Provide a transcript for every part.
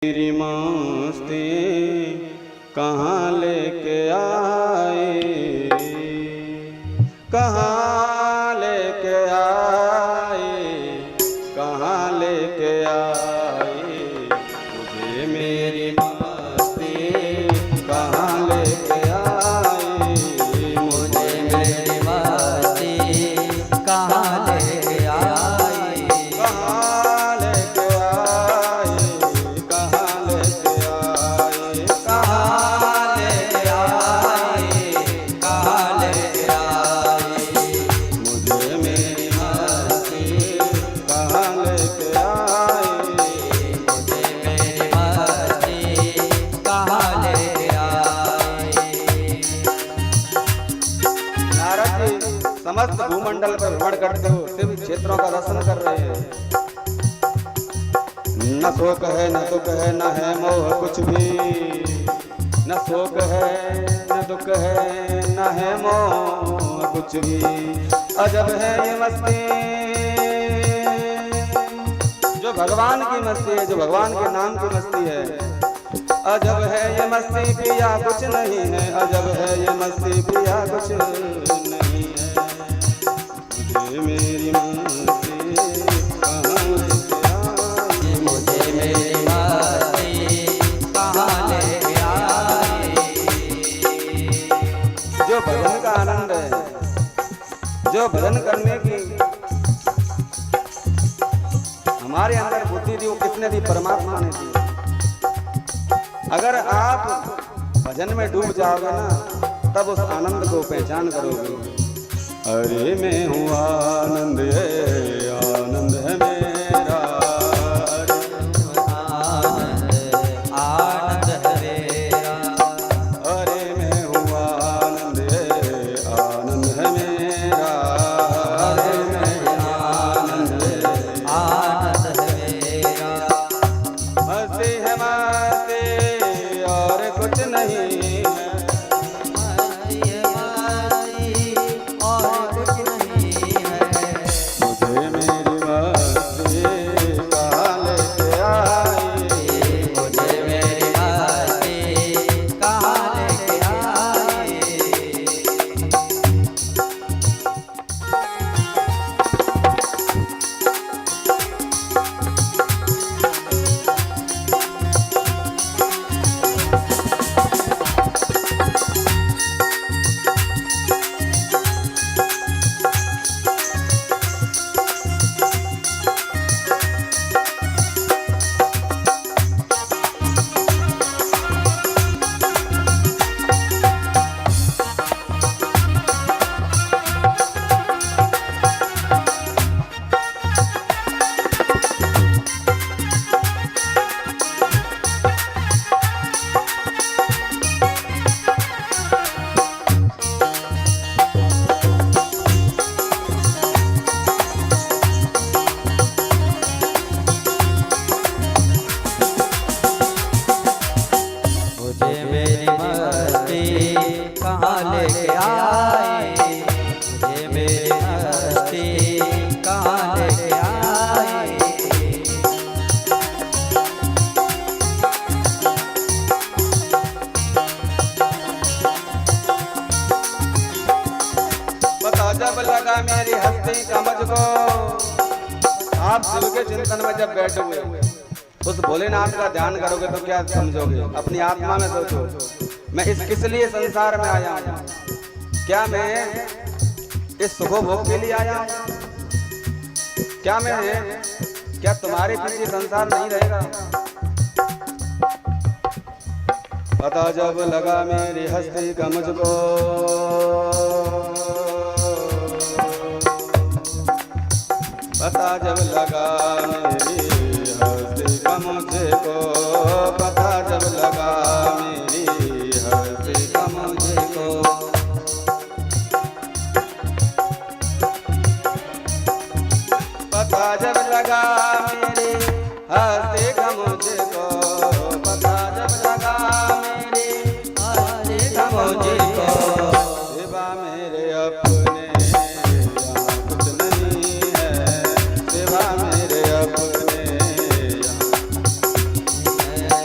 मेरी मस्ती कहाँ लेके आए, कहाँ लेके आए, कहाँ लेके आए मुझे मेरी मस्ती कहाँ लेके आए, मुझे मेरी मस्ती कहाँ लेके आई, कहाँ लेके आए, कहाँ लेके आए, कहाँ लेके आई, कहाँ लेके आई, मुझे मेरी मस्ती कहाँ लेके आए। मुझे मेरी मस्ती कहाँ लेके आई। नारद जी समस्त भूमंडल पर भ्रमण करते हो शिव क्षेत्रों का दर्शन कर रहे हैं। न शोक है न दुख है न है मोह कुछ भी, न शोक है न दुख है न है मोह कुछ भी। अजब है ये मस्ती जो भगवान की मस्ती है, जो भगवान के नाम की मस्ती है। अजब है ये मस्ती पिया कुछ नहीं है, अजब है ये मस्ती पिया कुछ नहीं है। मुझे मेरी मस्ती कहाँ लेके आई, मुझे मेरी मस्ती कहाँ लेके आई। जो भजन का आनंद है, जो भजन करने की हमारे अंदर बुद्धि दी, वो किसने दी? परमात्मा ने दी। अगर आप भजन में डूब जाओगे ना, तब उस आनंद को पहचान करोगे। अरे मैं हूँ आनंद है, आनंद है मेरा, आनंद है मेरा, अरे मैं हूँ आनंद है, आनंद है मेरा, अरे मैं आनंद है, आनंद है मेरा। मस्ती है मस्ती और कुछ नहीं है। ये मस्ती और कुछ नहीं है। मुझे मेरी मस्ती कहाँ लेके आई, मुझे मेरी मस्ती कहाँ लेके आई। मुझे मेरी मस्ती कहाँ लेके आई, मुझे मेरी मस्ती कहाँ लेके आई। पता जब लगा मेरी हस्ती का मुझको, आप शिव के चिंतन में जब बैठोगे, उस भोलेनाथ का ध्यान करोगे तो क्या समझोगे? अपनी आत्मा में सोचो, मैं किस लिए संसार में आया हूँ? क्या मैं इस सुखोभोग के लिए आया हूँ? क्या तुम्हारे पीछे संसार नहीं रहेगा? पता जब लगा मेरी हस्ती का मुझको, पता जब लगा मेरी हस्ती का मुझको, पता जब लगा मेरी हस्ती का मुझको, पता जब लगा मेरी हस्ती का मुझको, पता जब लगा मेरी हस्ती का मुझको। शिवा मेरे अपने यहाँ कुछ नहीं है, शिवा मेरे अपने यहाँ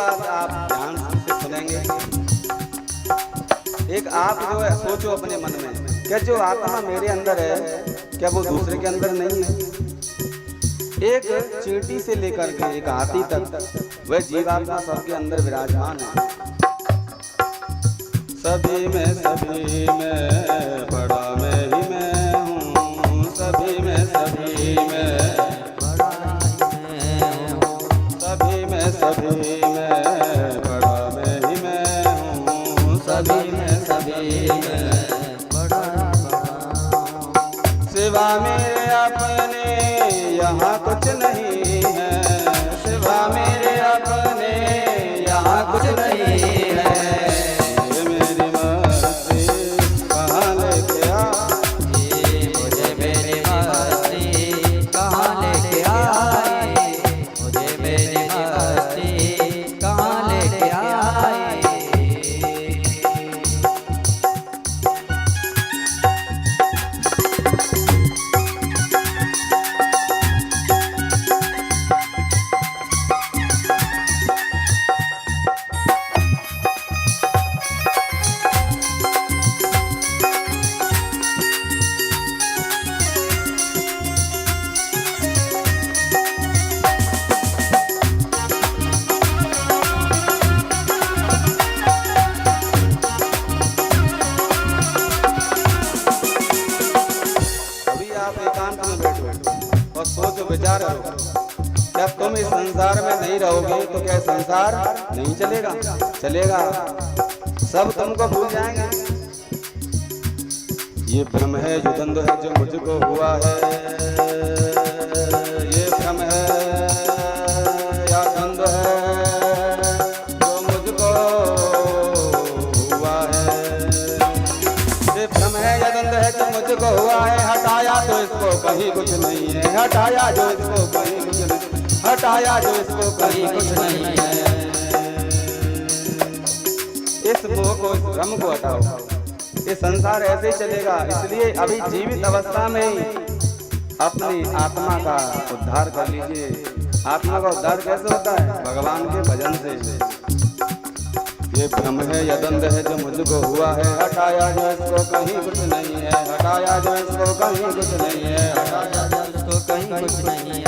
बात आप ध्यान से सुनेंगे। एक आप जो है सोचो अपने मन में, क्या जो आत्मा मेरे अंदर है क्या वो दूसरे के अंदर नहीं है? एक चींटी से लेकर के एक हाथी तक वह जीवात्मा सबके अंदर विराजमान है। सभी में बड़ा मैं ही मैं हूँ, सभी में बड़ा मैं हूँ, सभी में बड़ा मैं ही मैं हूँ, सभी में बड़ा सिवा मेरे अपने यहाँ कुछ नहीं है, सिवा मेरे अपने यहाँ कुछ नहीं है। विचार करो, क्या तुम इस संसार में नहीं रहोगे तो क्या संसार नहीं चलेगा? चलेगा, सब तुमको भूल जाएंगे। ये भ्रम है जो द्वंद्व है जो मुझको हुआ है, ये भ्रम है या द्वंद्व है जो मुझको हुआ है, ये भ्रम है या द्वंद्व है जो मुझको हुआ है। हटाया तो इसको कहीं कुछ नहीं है, हटाया जो इसको कहीं कुछ नहीं, हटाया जो इसको कहीं कुछ नहीं है। इस मोह को, इस भ्रम को हटाओ, ये संसार ऐसे ही चलेगा। इसलिए अभी जीवित अवस्था में ही अपनी आत्मा का उद्धार कर लीजिए। आत्मा का उद्धार कैसे होता है? भगवान के भजन से। ये भ्रम है या द्वंद्व है जो मुझको हुआ है, हटाया जो इसको कहीं कुछ नहीं है, हटाया जो इसको कहीं कुछ नहीं है, हटाया जो इसको कहीं कुछ नहीं है।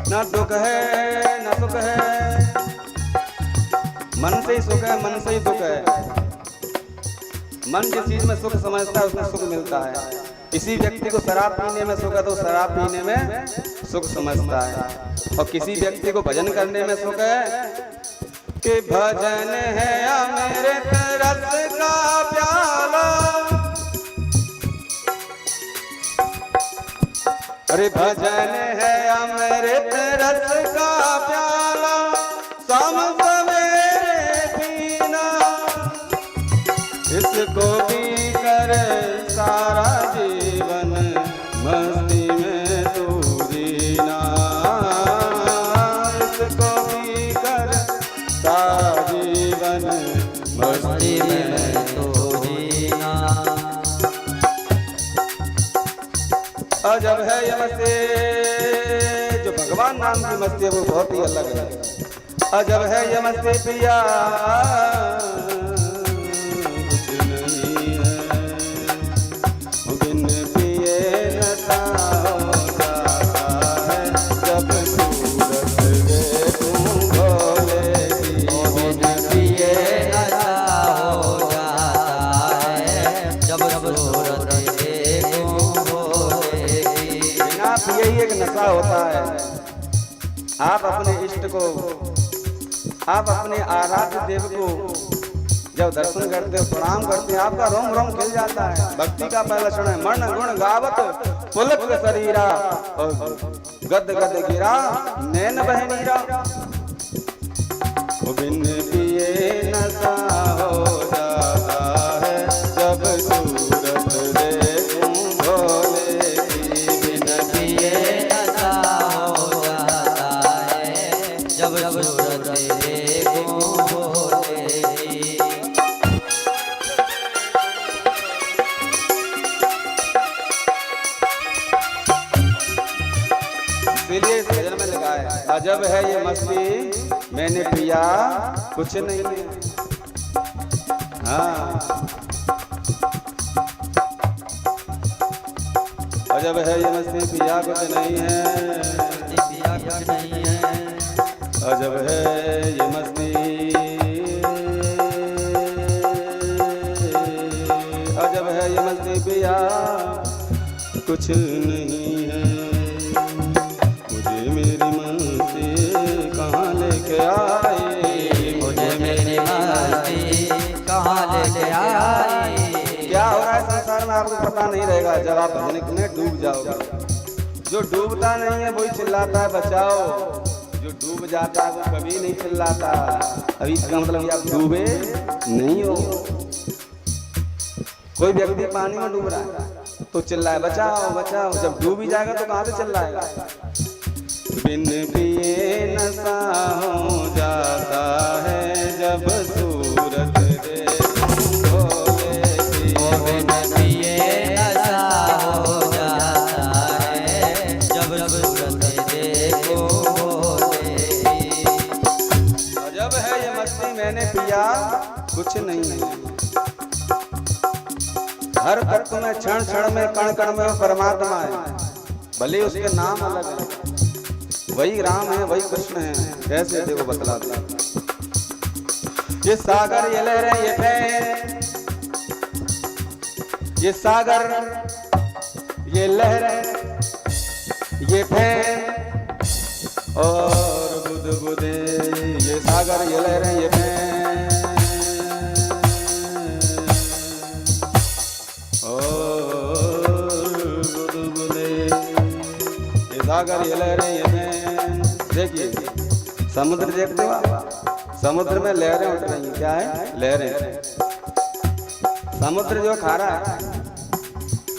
न दुख है न सुख है, मन से ही सुख है, मन से ही दुख है। मन जिस चीज में सुख समझता है उसमें सुख मिलता है। किसी व्यक्ति को शराब पीने में सुख है तो शराब पीने में सुख समझता है, और किसी व्यक्ति को भजन करने में सुख है कि भजन है अमृत रस का प्याला, अरे भजन है अमृत रस का प्याला, शाम सवेरे पीना, इसको पी कर सारा जीवन मस्ती में तू जीना, इसको पी कर सारा जीवन मस्ती में तू जीना। अजब है ये मस्ती, जो भगवान नाम की मस्ती है वो बहुत ही अलग है। अजब है ये मस्ती पिया नशा होता है। आप अपने इष्ट को, आप अपने आराध्य देव को जब दर्शन करते हो, प्रणाम करते हैं, आपका रोम रोम खिल जाता है। भक्ति का पहला क्षण है मन गुण गावत पुलक शरीरा, और गद गद गिरा नैन बह नीरा, बिन पिए नशा हो जाता है जब सूरत देखूं भोले की, बिन पिए नशा हो जाता है जब सूरत देखूं भोले की। इसीलिए इस भजन में लिखा है, अजब है ये मस्ती मैंने पिया कुछ नहीं है। हाँ, अजब है ये मस्ती पिया कुछ नहीं है, पिया कुछ नहीं है। अजब है ये मस्ती, अजब है ये मस्ती पिया कुछ नहीं है। मुझे मेरी मस्ती कहाँ लेके आए, मुझे मेरी मस्ती कहाँ लेके आई। क्या हो रहा है संसार में आपको पता नहीं रहेगा जब आप भजन में डूब जाओगे। जो डूबता नहीं है वही चिल्लाता है बचाओ, जो डूब जाता है वो कभी नहीं चिल्लाता। अभी इसका मतलब आप डूबे नहीं हो। कोई व्यक्ति पानी में डूब रहा है तो चिल्लाए बचाओ बचाओ, जब डूब ही जाएगा तो कहाँ से चिल्लाएगा। बिन पिए नशा हो जाता है जब सूरत देखो लेती, बिन पिए नशा हो जाता है जब सूरत देखो लेती। अजब है ये मस्ती मैंने पिया कुछ नहीं है। हर तत्व में क्षण क्षण में कण कण में वो परमात्मा है, भले उसके नाम अलग है, वही राम है वही कृष्ण है। कैसे देखो बतलाता, ये सागर ये लहरें ये फैन, ये सागर ये लहरें ये फैन और बुदबुदे, ये सागर ये लहरें ये फैन और बुदबुदे, ये सागर ये लहरें ये फैन। देखिए समुद्र देखते हो आप, समुद्र में लहरें उठ रही हैं। क्या है? लहरें। समुद्र जो खारा है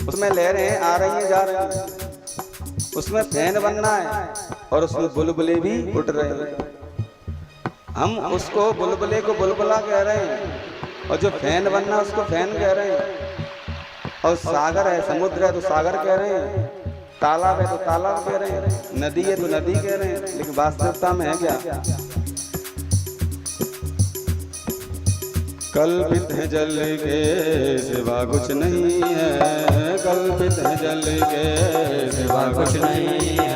उसमें लहरें आ रही हैं जा रही हैं, उसमें फैन बनना है और उसमें बुलबुले भी उठ रहे हैं। हम उसको बुलबुले को बुलबुला कह रहे हैं और जो फैन बनना उसको फैन कह रहे हैं। और सागर है समुद्र है तो सागर कह रहे हैं, तालाब है तो तालाब कह रहे हैं, नदी है तो नदी कह रहे हैं। लेकिन वास्तविकता में है क्या? कल्पित है जल के सिवा कुछ नहीं है, कल्पित है जल के सिवा कुछ नहीं है।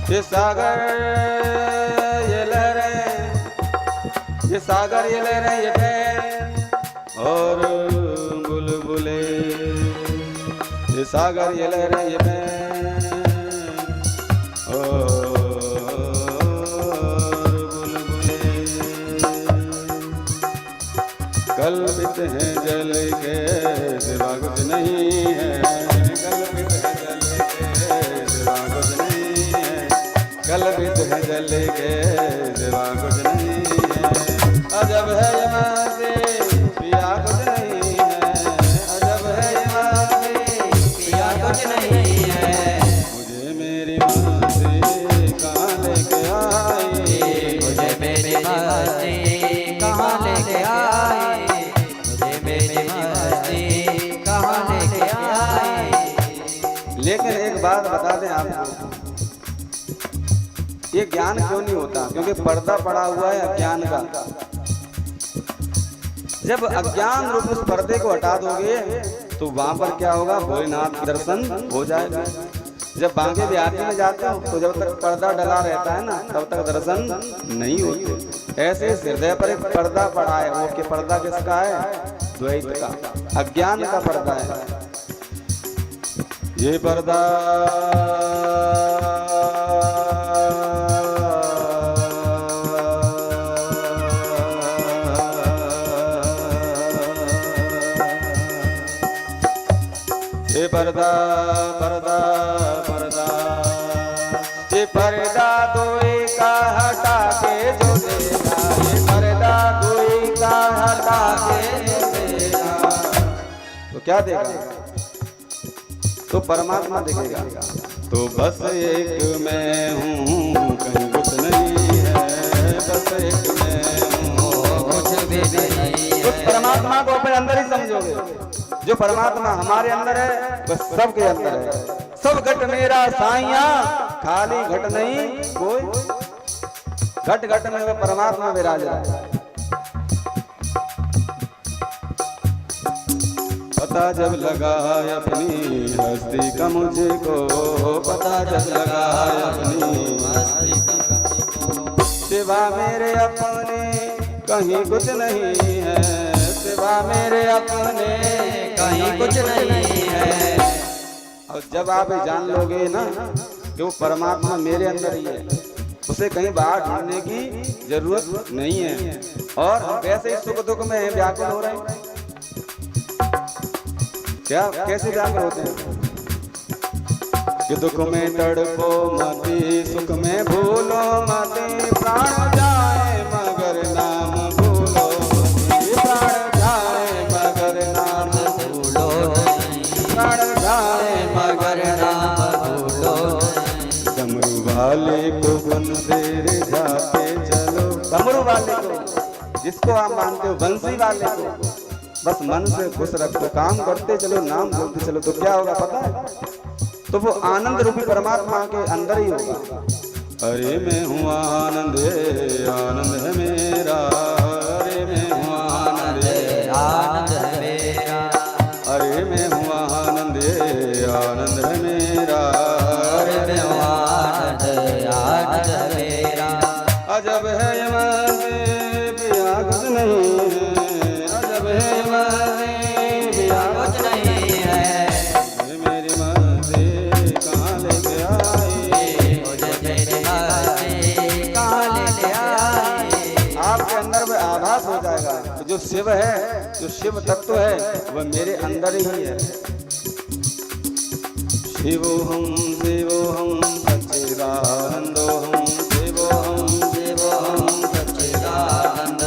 ये सागर ये लहरें, ये सागर ये लहरें ये फैन और बुलबुले, ये सागर ये लहरें ये फैन और कल्पित है जल के सिवा कुछ नहीं है, कल्पित है जल के सिवा कुछ नहीं है, कल्पित है जल के सिवा कुछ नहीं है। अजब है ये मस्ती पिया कुछ नहीं है, अजब है ये मस्ती पिया कुछ नहीं है। मुझे मेरी मस्ती कहाँ लेके आई, मुझे मेरी मस्ती कहाँ लेके आई, मुझे मेरी मस्ती कहाँ लेके आई। लेकिन एक बात बता दें आपको, ये ज्ञान क्यों नहीं होता? क्योंकि पर्दा पड़ा हुआ है अज्ञान का। जब अज्ञान रूप उस पर्दे को हटा दोगे तो वहां पर क्या होगा? भोलेनाथ के दर्शन हो जाएगा। जब बांके बिहारी में जाते हो तो जब तक पर्दा डला रहता है ना तब तक दर्शन नहीं होते। ऐसे हृदय पर एक पर्दा पड़ा है, वो के पर्दा किसका है? द्वैत का, अज्ञान का पर्दा है ये पर्दा। ये पर्दा पर्दा पर्दा, ये पर्दा कोई का हटा के जो देगा, ये पर्दा कोई का हटा के जो देगा तो क्या देगा? तो परमात्मा देखेगा। तो बस एक मैं हूँ कहीं कुछ नहीं है, बस एक मैं हूँ कुछ भी नहीं है। उस परमात्मा को अपने अंदर ही समझोगे। जो परमात्मा हमारे अंदर है वह सबके अंदर है। सब घट मेरा साइया, खाली घट नहीं कोई, घट घट में वह परमात्मा विराज रहा है। पता जब लगा अपनी हस्ती का मुझको, पता जब लगा अपनी हस्ती का सिवा मेरे अपने कहीं कुछ नहीं है, सिवा मेरे अपने कहीं कुछ नहीं है। और जब आप ये जान लोगे ना कि वो परमात्मा मेरे अंदर ही है, उसे कहीं बाहर ढूंढने की जरूरत नहीं है। और हम वैसे ही सुख दुख में व्याकुल हो रहे हैं। क्या कैसे व्याकुल होते हैं कि दुख में तड़पो मती, सुख में भूलो मती, प्राण जाए मगर नाम भूलो मती, प्राण जाए मगर नाम भूलो नहीं, प्राण जाए मगर नाम भूलो नहीं। डमरू वाले को बंदे रे जाते चलो, डमरू वाले को जिसको आप मानते हो, बंसी वाले को बस मन से खुश रखो, काम करते चलो, नाम बोलते चलो, तो क्या होगा पता है? तो वो आनंद रूपी परमात्मा के अंदर ही होगा। अरे मैं हूँ आनंद, आनंद है मेरा, अरे मैं हूँ आनंद, आनंद है मेरा, अरे मैं हूँ आनंद, आनंद है मेरा, अरे मैं हूँ आनंद, आनंद है मेरा। अजब है ये मस्ती बिया कुछ नहीं है, अजब है ये मस्ती बिया कुछ नहीं है। ये मेरी मस्ती कहाँ लेके आई, मुझे तेरी मस्ती कहाँ लेके आई। आपके अंदर वह आभास हो जाएगा कि जो शिव है, जो शिव तत्व है वह मेरे अंदर ही है। शिवोहम शिवोहम सच्चिदानंदोहम, शिवोहम शिवोहम सच्चिदानंद,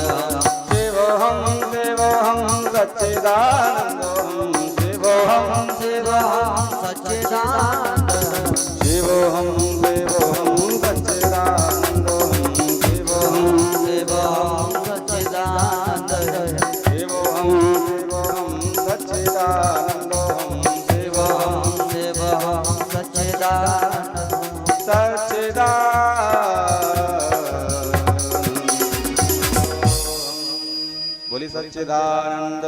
शिवोहम शिवोहम सच्चिदानंदोहम, शिवोहम शिवोहम सच्चिदानंद, शिवोहम शिवोहम सच्चिदानंदोहम, शिवोहम शिवोहम सच्चिदानंद, शिवोहम शिवोहम सच्चिदानंदोहम, शिवोहम शिवोहम सच्चिदानंद। सच्चिदानंद। बोली सच्चिदानंद।